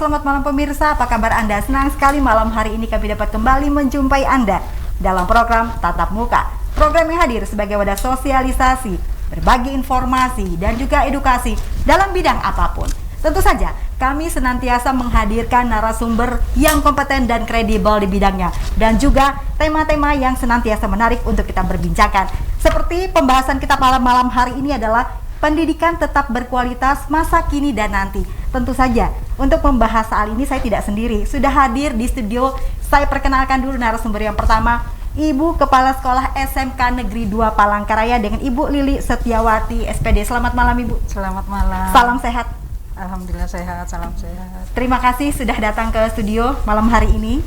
selamat malam pemirsa, apa kabar Anda? Senang sekali malam hari ini kami dapat kembali menjumpai Anda dalam program Tatap Muka. Program yang hadir sebagai wadah sosialisasi, berbagi informasi dan juga edukasi dalam bidang apapun. Tentu saja kami senantiasa menghadirkan narasumber yang kompeten dan kredibel di bidangnya, dan juga tema-tema yang senantiasa menarik untuk kita berbincangkan. Seperti pembahasan kita malam hari ini adalah pendidikan tetap berkualitas masa kini dan nanti. Tentu saja untuk membahas soal ini saya tidak sendiri. Sudah hadir di studio, saya perkenalkan dulu narasumber yang pertama, Ibu Kepala Sekolah SMK Negeri 2 Palangkaraya dengan Ibu Lili Setiawati SPD. Selamat malam Ibu. Selamat malam. Salam sehat. Alhamdulillah sehat, salam sehat. Terima kasih sudah datang ke studio malam hari ini.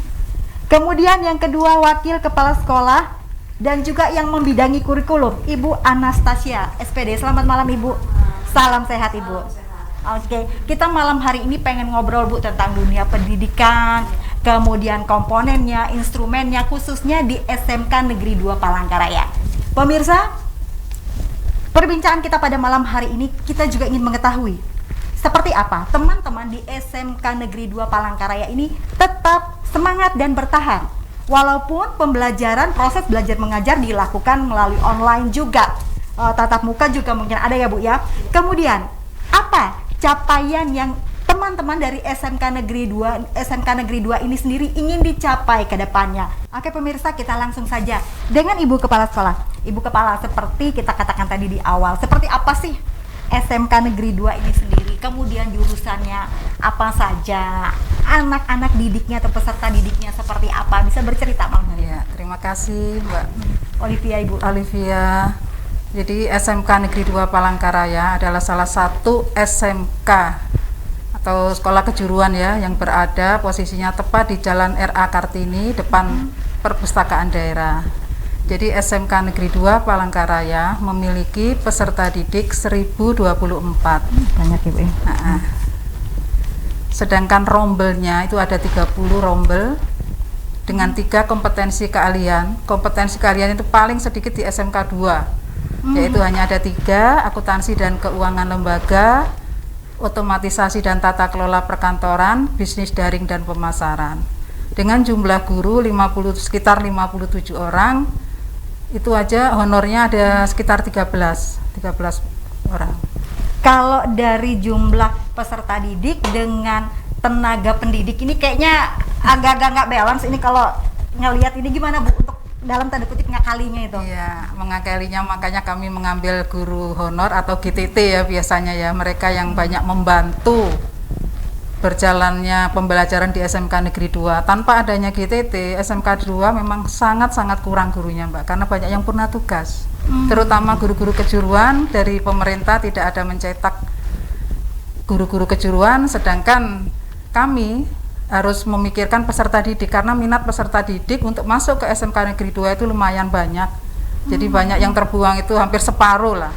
Kemudian yang kedua, Wakil Kepala Sekolah dan juga yang membidangi kurikulum, Ibu Anastasia SPD. Selamat malam Ibu. Salam sehat Ibu. Oke, kita malam hari ini pengen ngobrol Bu tentang dunia pendidikan, kemudian komponennya, instrumennya, khususnya di SMK Negeri 2 Palangkaraya. Pemirsa, perbincangan kita pada malam hari ini kita juga ingin mengetahui seperti apa teman-teman di SMK Negeri 2 Palangkaraya ini tetap semangat dan bertahan walaupun pembelajaran, proses belajar mengajar dilakukan melalui online juga, tatap muka juga mungkin ada ya Bu ya. Kemudian apa capaian yang teman-teman dari SMK Negeri 2 ini sendiri ingin dicapai ke depannya? Oke pemirsa, kita langsung saja dengan Ibu Kepala Sekolah. Ibu Kepala, seperti kita katakan tadi di awal, seperti apa sih SMK Negeri 2 ini sendiri? Kemudian jurusannya apa saja? Anak-anak didiknya atau peserta didiknya seperti apa? Bisa bercerita Bang? Ya, terima kasih Mbak Olivia, Ibu. Olivia. Jadi SMK Negeri 2 Palangkaraya adalah salah satu SMK atau sekolah kejuruan ya yang berada posisinya tepat di Jalan RA Kartini depan Perpustakaan Daerah. Jadi SMK Negeri 2 Palangkaraya memiliki peserta didik 1024. Banyak Ibu ya. Sedangkan rombelnya itu ada 30 rombel dengan 3 kompetensi keahlian. Kompetensi keahlian itu paling sedikit di SMK 2. Yaitu hanya ada 3, akuntansi dan keuangan lembaga, otomatisasi dan tata kelola perkantoran, bisnis daring dan pemasaran. Dengan jumlah guru sekitar 57 orang, itu aja honornya ada sekitar 13 orang. Kalau dari jumlah peserta didik dengan tenaga pendidik ini kayaknya agak-agak nggak balance ini kalau ngelihat ini, gimana Bu untuk dalam tanda kutip ngakalinya itu? Iya, mengakalinya makanya kami mengambil guru honor atau GTT ya biasanya ya, mereka yang banyak membantu berjalannya pembelajaran di SMK Negeri 2. Tanpa adanya GTT, SMK 2 memang sangat-sangat kurang gurunya Mbak, karena banyak yang purna tugas. Terutama guru-guru kejuruan dari pemerintah tidak ada mencetak guru-guru kejuruan, sedangkan kami harus memikirkan peserta didik karena minat peserta didik untuk masuk ke SMK Negeri 2 itu lumayan banyak. Jadi banyak yang terbuang, itu hampir separuh lah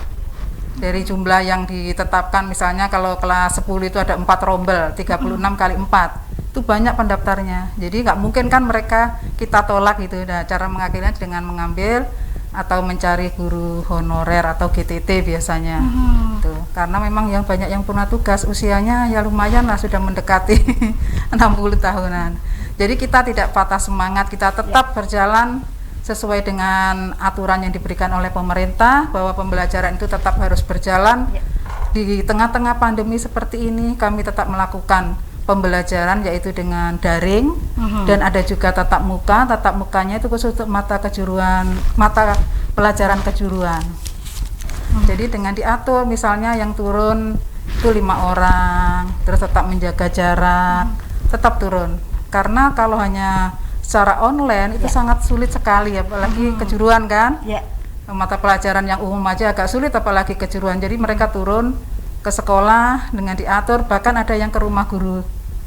dari jumlah yang ditetapkan. Misalnya kalau kelas 10 itu ada 4 rombel, 36 kali 4 itu banyak pendaftarnya. Jadi nggak mungkin kan mereka kita tolak gitu. Nah, cara mengakalinya dengan mengambil atau mencari guru honorer atau GTT biasanya. Tuh, karena memang yang banyak yang purna tugas usianya ya lumayan lah, sudah mendekati 60 tahunan. Jadi kita tidak patah semangat, kita tetap berjalan sesuai dengan aturan yang diberikan oleh pemerintah bahwa pembelajaran itu tetap harus berjalan. Di tengah-tengah pandemi seperti ini kami tetap melakukan pembelajaran yaitu dengan daring dan ada juga tatap muka. Tatap mukanya itu khusus untuk mata pelajaran kejuruan. Jadi dengan diatur, misalnya yang turun itu 5 orang, terus tetap menjaga jarak, tetap turun. Karena kalau hanya secara online itu sangat sulit sekali, apalagi kejuruan kan. Mata pelajaran yang umum aja agak sulit, apalagi kejuruan. Jadi mereka turun ke sekolah dengan diatur, bahkan ada yang ke rumah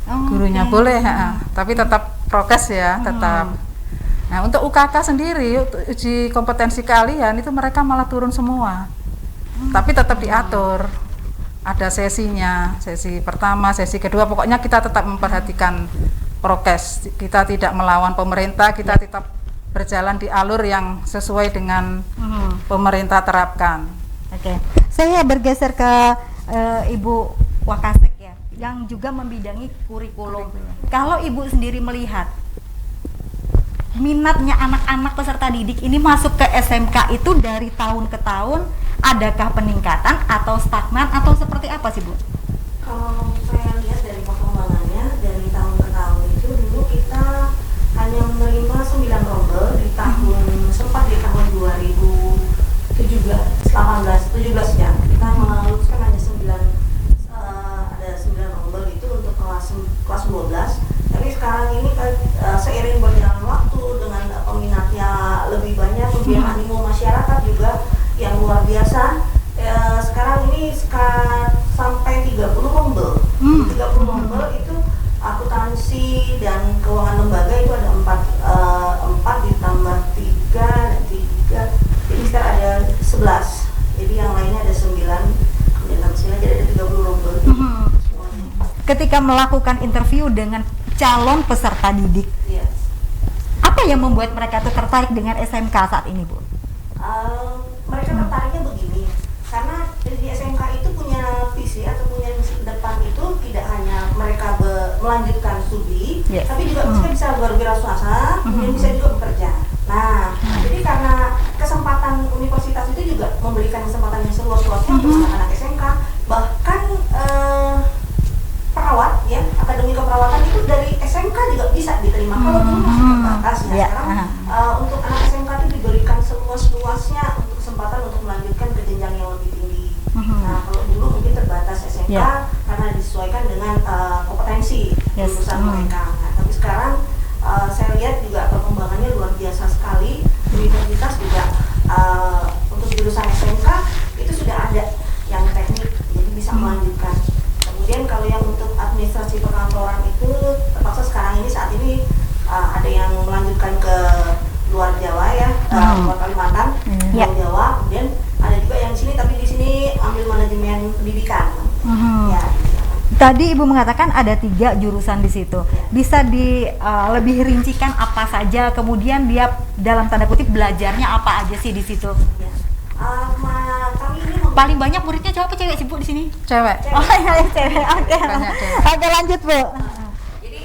gurunya boleh, tapi tetap prokes ya, tetap. Nah, untuk UKK sendiri, untuk uji kompetensi keahlian itu mereka malah turun semua, tapi tetap diatur. Ada sesinya, sesi pertama, sesi kedua, pokoknya kita tetap memperhatikan prokes. Kita tidak melawan pemerintah, kita tetap berjalan di alur yang sesuai dengan pemerintah terapkan. Oke, saya bergeser ke Ibu Wakasek ya. yang juga membidangi kurikulum. Kalau Ibu sendiri melihat minatnya anak-anak peserta didik ini masuk ke SMK itu dari tahun ke tahun, adakah peningkatan atau stagnan atau seperti apa sih Bu? Kalau saya lihat dari perkembangannya dari tahun ke tahun itu, dulu kita hanya menerima 9 rombel di tahun, sempat di tahun 2017, 17 ya, kita meluluskan hanya 9 rombel itu untuk kelas 12. Tapi sekarang ini seiring berjalan waktu dengan peminatnya lebih banyak, kemudian animo masyarakat juga yang luar biasa, sekarang ini sampai 30 rombel. 30 rombel itu akuntansi dan keuangan lembaga itu ada 4 ditambah 3 dan 3, jadi sekarang ada 11. Jadi yang lainnya ada 9, kemudian tambahin jadi ada 30 rombel. Semuanya. Ketika melakukan interview dengan calon peserta didik, Iya. apa yang membuat mereka tuh tertarik dengan SMK saat ini Bu? Mereka tertariknya begini, karena di SMK itu punya visi atau punya misi ke depan itu tidak hanya mereka melanjutkan studi, Yes. tapi juga mereka bisa berwirausaha, kemudian bisa juga bekerja. Nah, jadi karena kesempatan universitas itu juga memberikan kesempatan yang seluas-luasnya untuk anak-anak SMK, bahkan perawat ya, akademi keperawatan itu dari SMK juga bisa diterima. Kalau dulu masih terbatas ya, Yeah. sekarang untuk anak SMK itu diberikan seluas-luasnya untuk kesempatan untuk melanjutkan ke jenjang yang lebih tinggi. Nah, kalau dulu mungkin terbatas SMK karena disesuaikan dengan kompetensi lulusan mereka. Nah, tapi sekarang saya lihat juga perkembangannya luar biasa sekali. Universitas juga untuk jurusan SMK itu sudah ada yang teknik, jadi bisa melanjutkan. Kemudian kalau yang untuk administrasi perkantoran itu terpaksa sekarang ini saat ini ada yang melanjutkan ke luar Jawa ya, luar Kalimantan, luar Jawa. Kemudian ada juga yang di sini, tapi di sini ambil manajemen pendidikan. Ya. Tadi Ibu mengatakan ada 3 jurusan di situ. Bisa lebih rincikan apa saja, kemudian dia dalam tanda kutip belajarnya apa aja sih di situ? Ya. Kami ini Paling banyak muridnya cowok apa cewek sih Bu di sini? Cewek. Oh iya cewek. Oke. Banyak cewek. Oke lanjut Bu. Jadi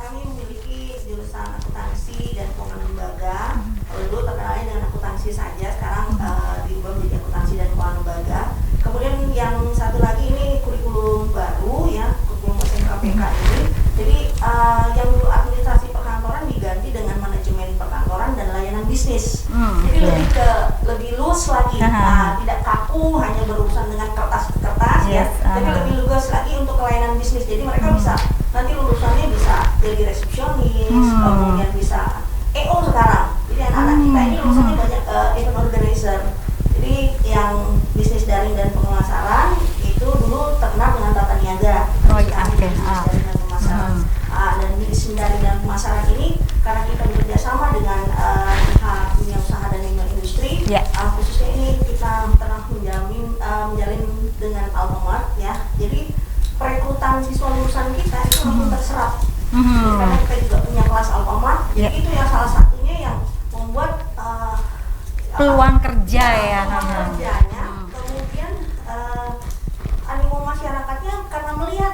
kami memiliki jurusan akuntansi dan keuangan lembaga. Kalau dulu terkenalnya dengan akuntansi saja, sekarang diubah menjadi akuntansi dan keuangan lembaga. Kemudian yang satu lagi ini kurikulum baru ya, kurikulum SMKPK ini. Jadi yang dulu administrasi perkantoran diganti dengan manajemen perkantoran dan layanan bisnis. Jadi lebih luas lagi, tidak kaku hanya berurusan dengan kertas-kertas ya, tapi lebih luas lagi untuk layanan bisnis. Jadi mereka bisa nanti lulusannya bisa jadi resepsionis, kemudian bisa EO sekarang. Jadi anak-anak kita ini lulusannya banyak event organizer. Jadi yang bisnis daring dan pemasaran itu dulu terkenal dengan tata niaga. Bisnis daring dan pemasaran. Dan bisnis daring dan pemasaran ini karena kita bekerja sama dengan pihak dunia usaha dan industri, khususnya ini kita pernah menjalin dengan Alfamart ya. Jadi perekrutan siswa lulusan kita itu langsung terserap. Jadi karena kita juga punya kelas Alfamart, jadi itu yang salah satunya yang membuat peluang kerja ya. Peluang kerjanya. Kemudian animo masyarakatnya karena melihat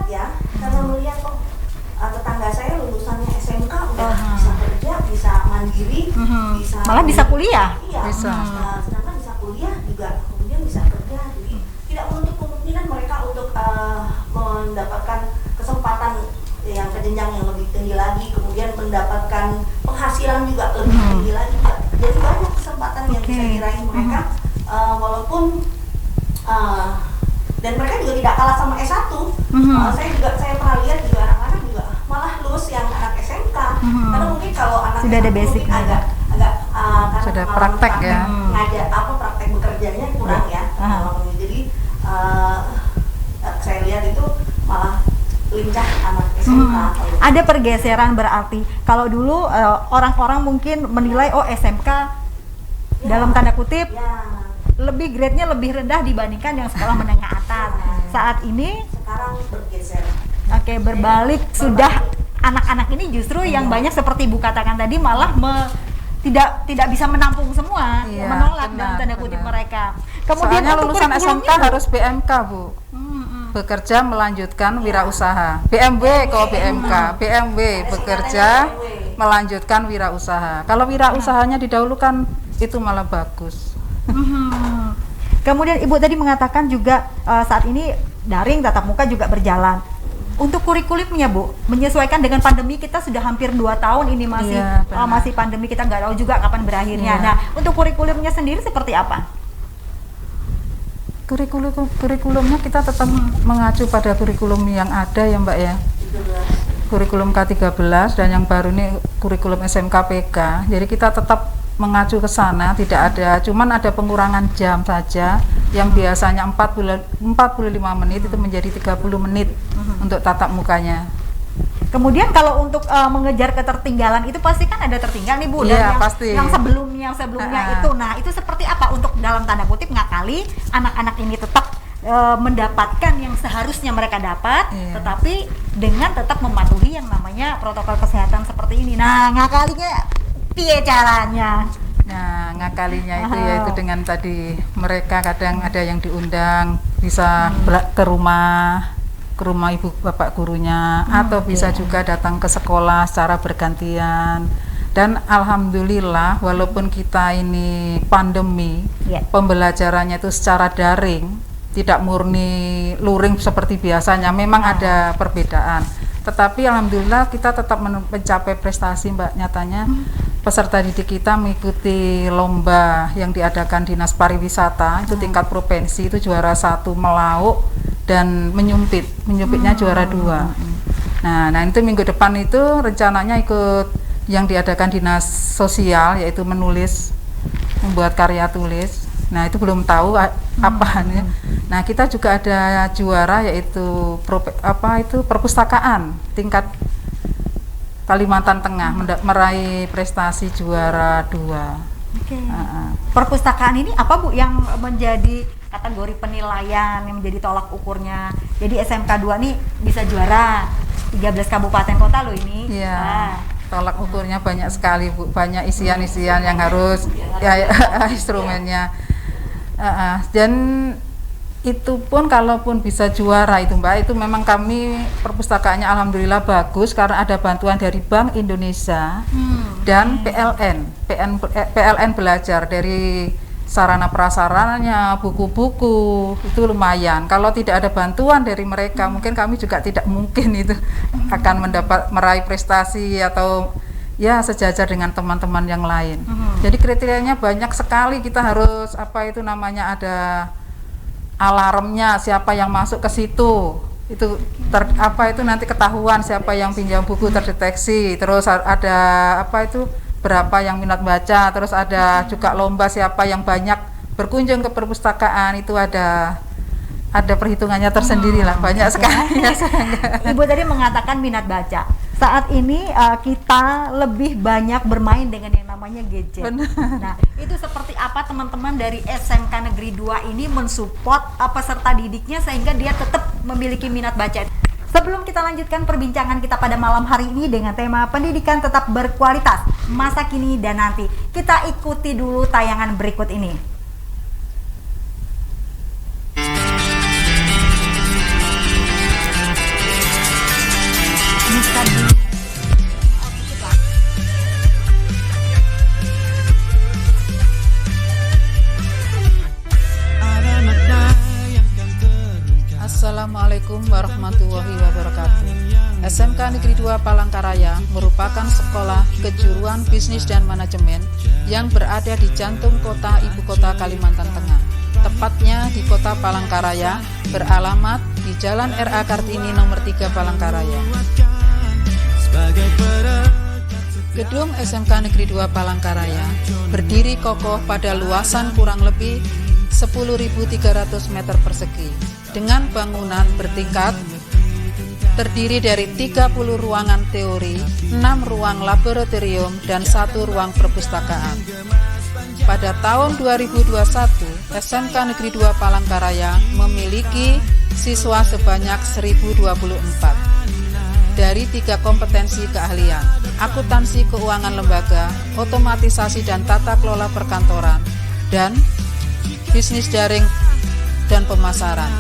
tetangga saya lulusannya SMK udah bisa kerja, bisa mandiri, bisa malah bisa kuliah. Iya, Bisa. sedangkan bisa kuliah juga, kemudian bisa kerja. Jadi tidak menutup kemungkinan mereka untuk mendapatkan kesempatan yang ke jenjang yang lebih tinggi lagi, kemudian mendapatkan penghasilan juga lebih tinggi lagi. Jadi banyak kesempatan yang bisa diraih mereka, walaupun dan mereka juga tidak kalah sama S1. Saya pernah lihat juga anak-anak juga malah lulus yang anak SMK. Karena mungkin kalau anak sudah ada S1 basic mungkin agak karena sudah pengalaman praktek ya. Ngajar praktek bekerjanya kurang ya. Jadi saya lihat itu malah lincah anak SMK. Ada pergeseran berarti. Kalau dulu orang-orang mungkin menilai SMK dalam tanda kutip lebih grade-nya lebih rendah dibandingkan yang sekolah menengah atas. Saat ini sekarang bergeser. Berbalik. Sudah anak-anak ini justru yang banyak seperti Ibu katakan tadi malah tidak bisa menampung semua, menolak dalam tanda kutip mereka. Kemudian soalnya untuk lulusan SMK kurikulumnya, harus BMK Bu. bekerja melanjutkan wirausaha. BMW kok BMK, BMW bekerja melanjutkan wirausaha. Kalau wirausahanya didahulukan itu malah bagus. Kemudian Ibu tadi mengatakan juga saat ini daring tatap muka juga berjalan. Untuk kurikulumnya Bu, menyesuaikan dengan pandemi, kita sudah hampir 2 tahun ini masih masih pandemi, kita nggak tahu juga kapan berakhirnya. Nah, untuk kurikulumnya sendiri seperti apa? Kurikulumnya kita tetap mengacu pada kurikulum yang ada ya Mbak ya. Kurikulum K13 dan yang baru ini kurikulum SMKPK. Jadi kita tetap mengacu ke sana, tidak ada, cuman ada pengurangan jam saja yang biasanya 45 menit itu menjadi 30 menit untuk tatap mukanya. Kemudian kalau untuk mengejar ketertinggalan itu pasti kan ada tertinggal nih Bu, Iya, dan pasti. yang sebelumnya itu. Nah, itu seperti apa untuk dalam tanda kutip ngakali anak-anak ini tetap mendapatkan yang seharusnya mereka dapat, tetapi dengan tetap mematuhi yang namanya protokol kesehatan seperti ini. Nah, ngakalinya piye caranya? Nah, ngakalinya itu yaitu dengan tadi mereka kadang ada yang diundang bisa ke rumah ibu bapak gurunya atau bisa juga datang ke sekolah secara bergantian. Dan alhamdulillah walaupun kita ini pandemi, pembelajarannya itu secara daring, tidak murni luring seperti biasanya, memang ada perbedaan. Tetapi alhamdulillah kita tetap mencapai prestasi Mbak. Nyatanya peserta didik kita mengikuti lomba yang diadakan Dinas Pariwisata, itu tingkat provinsi, itu juara 1 melaut dan menyumpitnya juara 2. Nah itu minggu depan itu rencananya ikut yang diadakan Dinas Sosial, yaitu membuat karya tulis. Nah itu belum tahu apanya. Nah kita juga ada juara yaitu perpustakaan tingkat Kalimantan Tengah, meraih prestasi juara 2. Perpustakaan ini apa Bu yang menjadi kategori penilaian, yang menjadi tolak ukurnya? Jadi SMK 2 nih bisa juara 13 kabupaten kota loh ini. Tolak ukurnya banyak sekali Bu, banyak isian-isian yang harus instrumennya. Dan itu pun kalaupun bisa juara itu Mbak, itu memang kami perpustakaannya alhamdulillah bagus karena ada bantuan dari Bank Indonesia dan PLN belajar, dari sarana prasarananya, buku-buku itu lumayan. Kalau tidak ada bantuan dari mereka mungkin kami juga tidak mungkin itu akan meraih prestasi atau ya sejajar dengan teman-teman yang lain. Jadi kriterianya banyak sekali, kita harus ada alarmnya, siapa yang masuk ke situ, itu nanti ketahuan siapa yang pinjam buku terdeteksi, terus ada berapa yang minat baca, terus ada juga lomba siapa yang banyak berkunjung ke perpustakaan, itu ada perhitungannya tersendiri lah, banyak sekali. Ibu tadi mengatakan minat baca. Saat ini kita lebih banyak bermain dengan yang namanya gadget. Nah, itu seperti apa teman-teman dari SMK Negeri 2 ini mensupport peserta didiknya sehingga dia tetap memiliki minat baca. Sebelum kita lanjutkan perbincangan kita pada malam hari ini dengan tema pendidikan tetap berkualitas, masa kini dan nanti, kita ikuti dulu tayangan berikut ini. Assalamualaikum warahmatullahi wabarakatuh. SMK Negeri 2 Palangkaraya merupakan sekolah kejuruan bisnis dan manajemen yang berada di jantung kota ibu kota Kalimantan Tengah. Tepatnya di kota Palangkaraya, beralamat di Jalan RA Kartini nomor 3 Palangkaraya. Gedung SMK Negeri 2 Palangkaraya berdiri kokoh pada luasan kurang lebih 10.300 meter persegi dengan bangunan bertingkat terdiri dari 30 ruangan teori, 6 ruang laboratorium, dan 1 ruang perpustakaan. Pada tahun 2021, SMK Negeri 2 Palangkaraya memiliki siswa sebanyak 1024 dari 3 kompetensi keahlian: akuntansi keuangan lembaga, otomatisasi dan tata kelola perkantoran, dan bisnis daring dan pemasaran.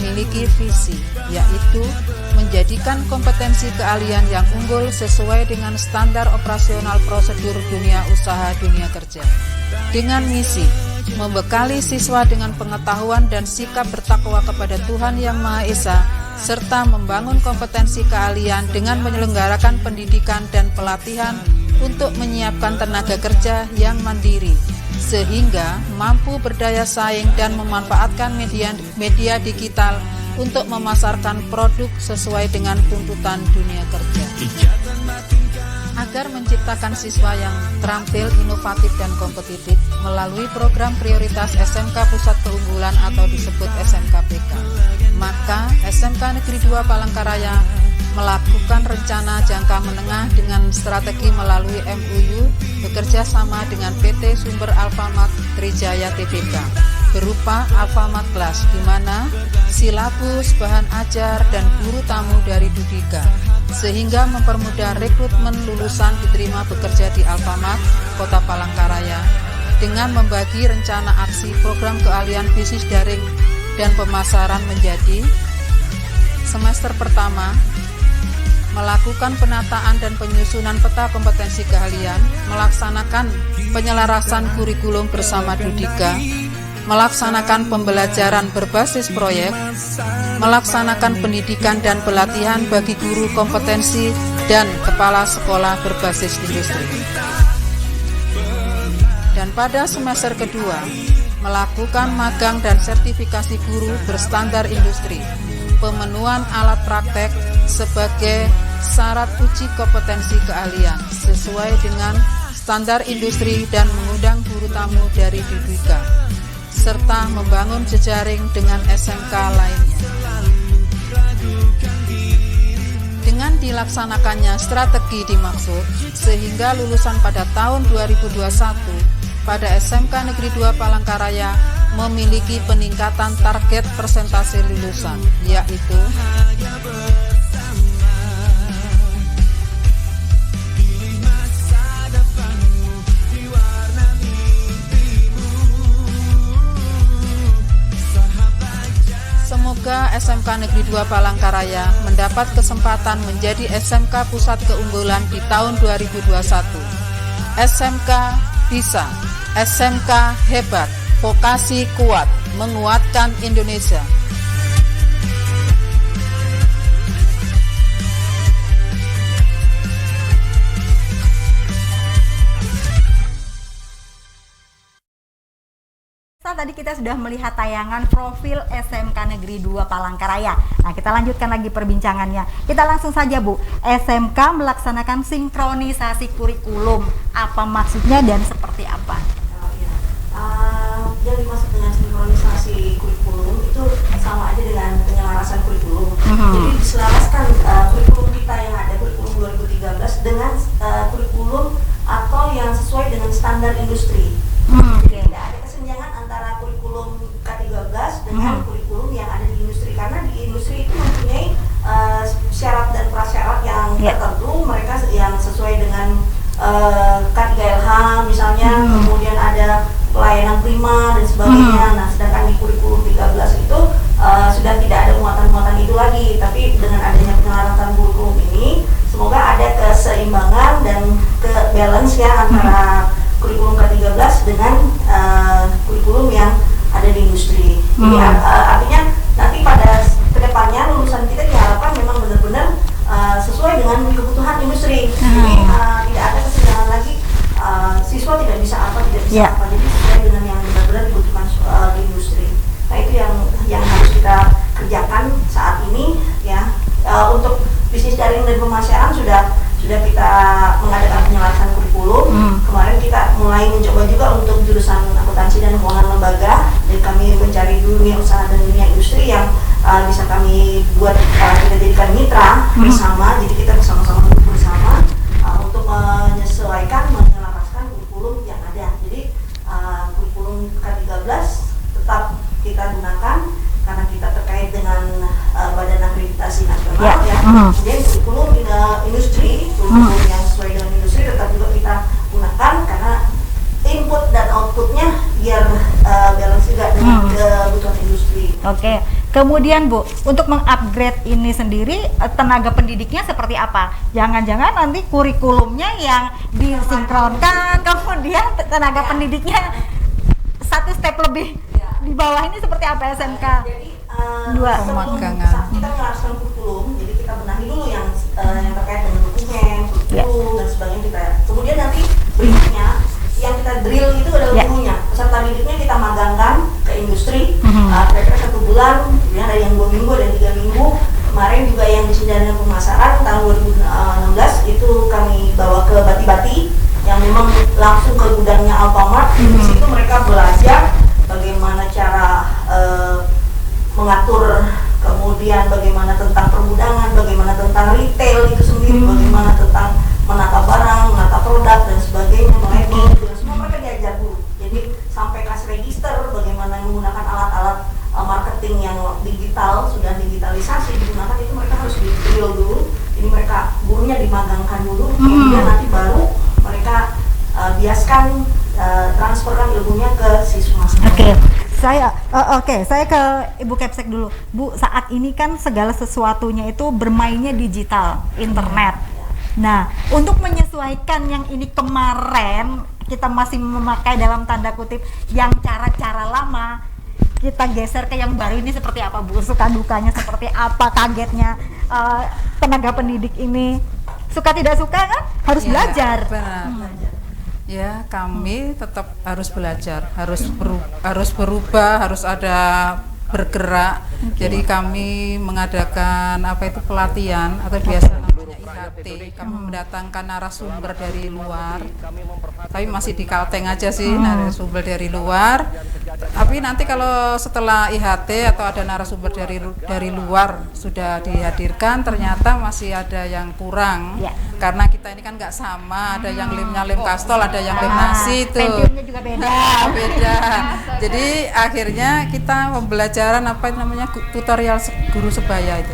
memiliki visi, yaitu menjadikan kompetensi keahlian yang unggul sesuai dengan standar operasional prosedur dunia usaha dunia kerja. Dengan misi, membekali siswa dengan pengetahuan dan sikap bertakwa kepada Tuhan Yang Maha Esa, serta membangun kompetensi keahlian dengan menyelenggarakan pendidikan dan pelatihan untuk menyiapkan tenaga kerja yang mandiri, sehingga mampu berdaya saing dan memanfaatkan media digital untuk memasarkan produk sesuai dengan tuntutan dunia kerja. Agar menciptakan siswa yang terampil, inovatif, dan kompetitif melalui program prioritas SMK Pusat Keunggulan atau disebut SMKPK, maka SMK Negeri 2 Palangkaraya melakukan rencana jangka menengah dengan strategi melalui MUU bekerja sama dengan PT Sumber Alfamart Trijaya Tbk berupa Alfamart Class, di mana silabus, bahan ajar, dan guru tamu dari Dudika, sehingga mempermudah rekrutmen lulusan diterima bekerja di Alfamart Kota Palangkaraya dengan membagi rencana aksi program keahlian bisnis daring dan pemasaran menjadi semester pertama melakukan penataan dan penyusunan peta kompetensi keahlian, melaksanakan penyelarasan kurikulum bersama Dudika, melaksanakan pembelajaran berbasis proyek, melaksanakan pendidikan dan pelatihan bagi guru kompetensi dan kepala sekolah berbasis industri. Dan pada semester kedua, melakukan magang dan sertifikasi guru berstandar industri, pemenuhan alat praktek sebagai syarat uji kompetensi keahlian sesuai dengan standar industri dan mengundang guru tamu dari Dudika, serta membangun jejaring dengan SMK lainnya. Dengan dilaksanakannya strategi dimaksud, sehingga lulusan pada tahun 2021 pada SMK Negeri 2 Palangkaraya memiliki peningkatan target persentase lulusan, yaitu semoga SMK Negeri 2 Palangkaraya mendapat kesempatan menjadi SMK Pusat Keunggulan di tahun 2021. SMK bisa, SMK hebat, vokasi kuat, menguatkan Indonesia. Tadi kita sudah melihat tayangan profil SMK Negeri 2 Palangkaraya. Nah, kita lanjutkan lagi perbincangannya. Kita langsung saja, Bu. SMK melaksanakan sinkronisasi kurikulum. Apa maksudnya dan seperti apa? Yang dimaksud dengan sinkronisasi kurikulum itu sama aja dengan penyelarasan kurikulum. Jadi diselaraskan kurikulum kita yang ada, kurikulum 2013 dengan kurikulum atau yang sesuai dengan standar industri. Jadi tidak ada kesenjangan antara kurikulum K13 dengan kurikulum yang ada di industri, karena di industri itu mempunyai syarat dan prasyarat yang tertentu, mereka yang sesuai dengan K3LH misalnya, kemudian ada pelayanan prima dan sebagainya. Nah, sedangkan di kurikulum 13 itu sudah tidak ada muatan-muatan itu lagi, tapi dengan adanya penyelarasan kurikulum ini semoga ada keseimbangan dan balance ya antara kurikulum K13 dengan kurikulum yang ada di industri. Jadi artinya nanti pada kedepannya lulusan kita diharapkan memang benar-benar sesuai dengan kebutuhan industri. Jadi tidak ada kesenjangan lagi, siswa tidak bisa apa, tidak bisa apa. Jadi sesuai dengan yang benar-benar dibutuhkan di industri. Nah, itu yang harus kita kerjakan saat ini ya. Untuk bisnis daring dan pemasaran sudah kita mengadakan penyelarasan kurikulum. Kemarin kita mulai mencoba juga untuk jurusan akuntansi dan keuangan lembaga, dan kami mencari dunia usaha dan dunia industri yang bisa kami buat, kita jadikan mitra bersama. Jadi kita bersama-sama untuk menyesuaikan, menyelaraskan kurikulum yang ada. Jadi kurikulum K13 tetap kita gunakan karena kita terkait dengan Badan Akreditasi Nasional ya. Kemudian kurikulum industri, kurikulum yang sesuai dengan industri tetap juga kita gunakan karena input dan outputnya biar balance juga dengan kebutuhan industri. Oke, kemudian Bu, untuk mengupgrade ini sendiri tenaga pendidiknya seperti apa? Jangan-jangan nanti kurikulumnya yang disinkronkan, kemudian tenaga pendidiknya satu step lebih di bawah ini seperti apa SMK? Jadi Dua. Pemagangan. kita melaksanakan kurikulum, jadi kita benahi dulu yang terkait dengan dokumen, kurikulum dan sebagainya kita. Kemudian nanti berikutnya yang kita drill itu adalah gurunya. Peserta didiknya kita magangkan ke industri, kira-kira 1 bulan, kemudian ada yang 2 minggu, ada 3 minggu. Kemarin juga yang disedia dengan pemasaran tahun 2016 itu kami bawa ke Bati-Bati yang memang langsung ke gudangnya Alfamart. Di situ mereka belajar bagaimana cara mengatur, kemudian bagaimana tentang pergudangan, bagaimana tentang retail itu sendiri, bagaimana tentang menata barang, menata produk dan sebagainya, melabel, semua mereka diajar dulu. Jadi sampai cash register, bagaimana menggunakan alat-alat marketing yang digital, sudah digitalisasi digunakan, itu mereka harus di-drill dulu. Jadi mereka gurunya dimagangkan dulu, kemudian nanti baru mereka biaskan transferkan ilmunya ke siswa. Saya ke Ibu Kepsek dulu. Bu, saat ini kan segala sesuatunya itu bermainnya digital, internet. Nah, untuk menyesuaikan yang ini kemarin kita masih memakai dalam tanda kutip yang cara-cara lama, kita geser ke yang baru ini seperti apa Bu? Suka dukanya seperti apa, kagetnya tenaga pendidik ini? Suka tidak suka kan? Harus belajar. Benar. Ya, kami tetap harus belajar, harus berubah, harus ada bergerak. Jadi kami mengadakan pelatihan atau biasa namanya IHT. Kami mendatangkan narasumber dari luar. Tapi masih di Kalteng aja sih, narasumber dari luar. Tapi nanti kalau setelah IHT atau ada narasumber dari luar sudah dihadirkan, ternyata masih ada yang kurang. Karena kita ini kan nggak sama, ada yang limnya lem kastol, ada yang lem nasi itu. Pensiunnya juga beda. Beda. Jadi akhirnya kita pembelajaran tutorial guru sebaya itu.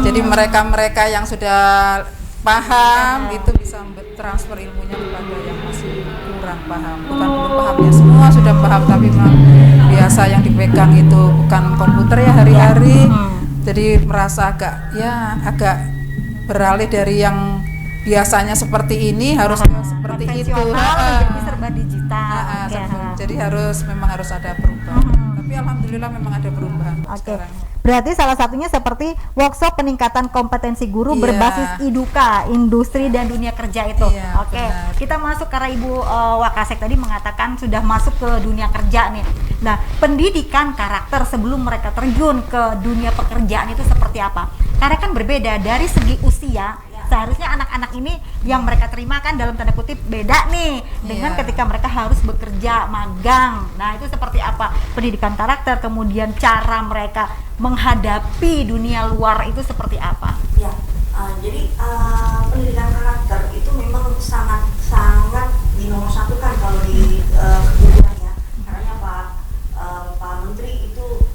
Jadi mereka yang sudah paham itu bisa transfer ilmunya kepada yang masih kurang paham. Bukan belum paham ya, semua sudah paham, tapi memang biasa yang dipegang itu bukan komputer ya hari-hari. Jadi merasa agak beralih dari yang biasanya seperti ini harus seperti itu. Menjadi serba digital. Jadi memang harus ada perubahan. Tapi alhamdulillah memang ada perubahan sekarang. Berarti salah satunya seperti workshop peningkatan kompetensi guru berbasis IDUKA, industri dan dunia kerja itu. Benar. Kita masuk karena Ibu Wakasek tadi mengatakan sudah masuk ke dunia kerja nih. Nah, pendidikan karakter sebelum mereka terjun ke dunia pekerjaan itu seperti apa? Karena kan berbeda dari segi usia. Seharusnya anak-anak ini yang mereka terima kan dalam tanda kutip beda nih dengan ketika mereka harus bekerja magang. Nah, itu seperti apa pendidikan karakter, kemudian cara mereka menghadapi dunia luar itu seperti apa? Jadi pendidikan karakter itu memang sangat dinomorsatukan kalau di keguruan ya. Karena Pak Menteri itu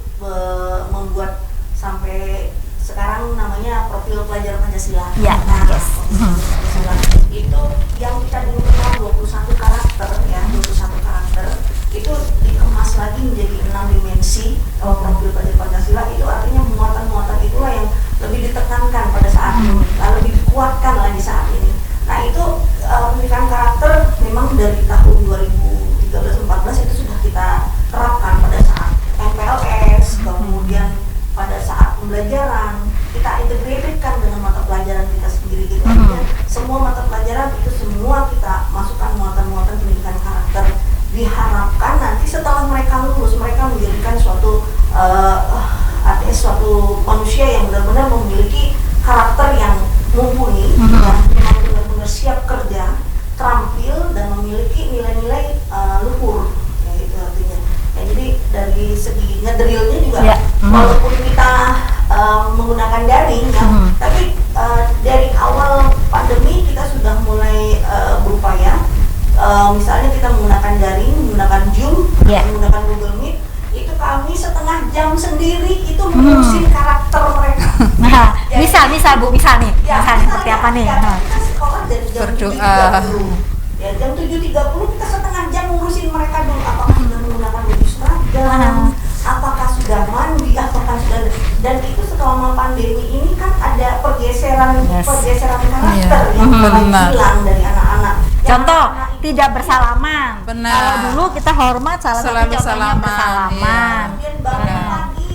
membuat sampai sekarang namanya profil pelajar Pancasila. Pancasila itu yang kita dulu kenal 21 karakter ya, 21 karakter itu dikemas lagi menjadi 6 dimensi. Profil pelajar Pancasila itu artinya muatan-muatan itulah yang lebih ditekankan pada saat ini, lebih dikuatkan lagi saat ini. Nah, itu pendidikan karakter memang dari tahun 2013-14 itu sudah kita terapkan pada saat MPLS, kemudian pada saat pembelajaran kita integrasikan dengan mata pelajaran kita sendiri gitu. Semua mata pelajaran itu semua kita masukkan muatan-muatan pendidikan karakter. Diharapkan nanti setelah mereka lulus mereka menjadikan suatu manusia yang benar-benar memiliki karakter yang mumpuni, yang memang benar-benar siap kerja, terampil dan memiliki nilai-nilai luhur. Itu artinya. Jadi dari segi ngedrillnya juga walaupun kita menggunakan daring tapi dari awal pandemi kita sudah mulai berupaya, misalnya kita menggunakan daring, menggunakan Zoom, menggunakan Google Meet, itu kami setengah jam sendiri itu mengurusin karakter mereka. Bisa Bu, bisa nih. Seperti apa nih? Kita sekolah dari jam 7.30. Jam 7.30 kita setengah jam ngurusin mereka dulu, apakah sudah menggunakan baju seragam, apakah sudah Dan itu selama pandemi ini kan ada pergeseran Yes. karakter Iya. yang mulai Benar. hilang dari anak-anak. Yang Contoh, anak-anak itu tidak bersalaman. Benar. Kalau dulu kita hormat, salah satu Selalu contohnya salaman, bersalaman. Kemudian bangun Benar. pagi.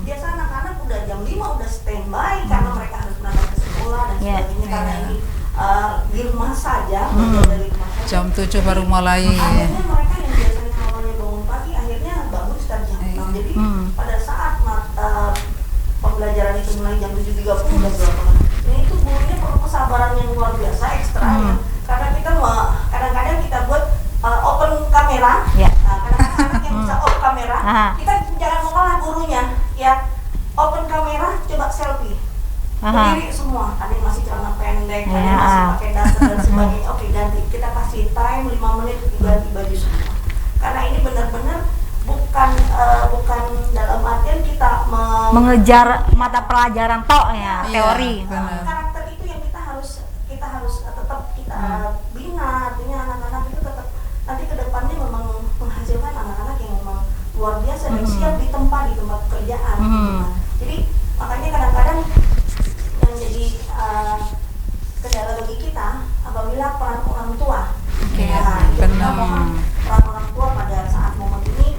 Biasa anak-anak udah jam 5 udah standby karena mereka harus berangkat ke sekolah dan Iya. sebagainya karena Iya. ini di rumah saja, belajar dari rumah saja. Jam 7 baru mulai. Akhirnya mereka yang biasanya awalnya bangun pagi akhirnya bangun sekitar jam 6. Jadi pada saat pembelajaran itu mulai jam 7.30 udah berantakan. Nah itu gurunya perlu kesabaran yang luar biasa ekstra ya. Karena kita kadang-kadang kita buat open kamera. Ya. Nah, kadang-kadang anak yang bisa off kamera, Aha. kita jangan mengalah gurunya ya. Open kamera, coba selfie. Aha. Berdiri semua, ada yang masih celana pendek, ada Ya. yang masih pakai dasar dan sebagainya. Oke, ganti. Kita kasih time 5 menit ganti baju semua. Karena ini benar-benar bukan dalam artian kita Mengejar mata pelajaran tok ya, Iya. teori. Benar. karakter itu yang kita harus tetap kita bina. Artinya anak-anak itu tetap nanti kedepannya memang menghasilkan anak-anak yang memang luar biasa dan siap di tempat pekerjaan. Jadi makanya kadang-kadang yang jadi kendala bagi kita apabila peran orang tua. Iya, Itu kita benar. mohon peran orang tua pada saat momen ini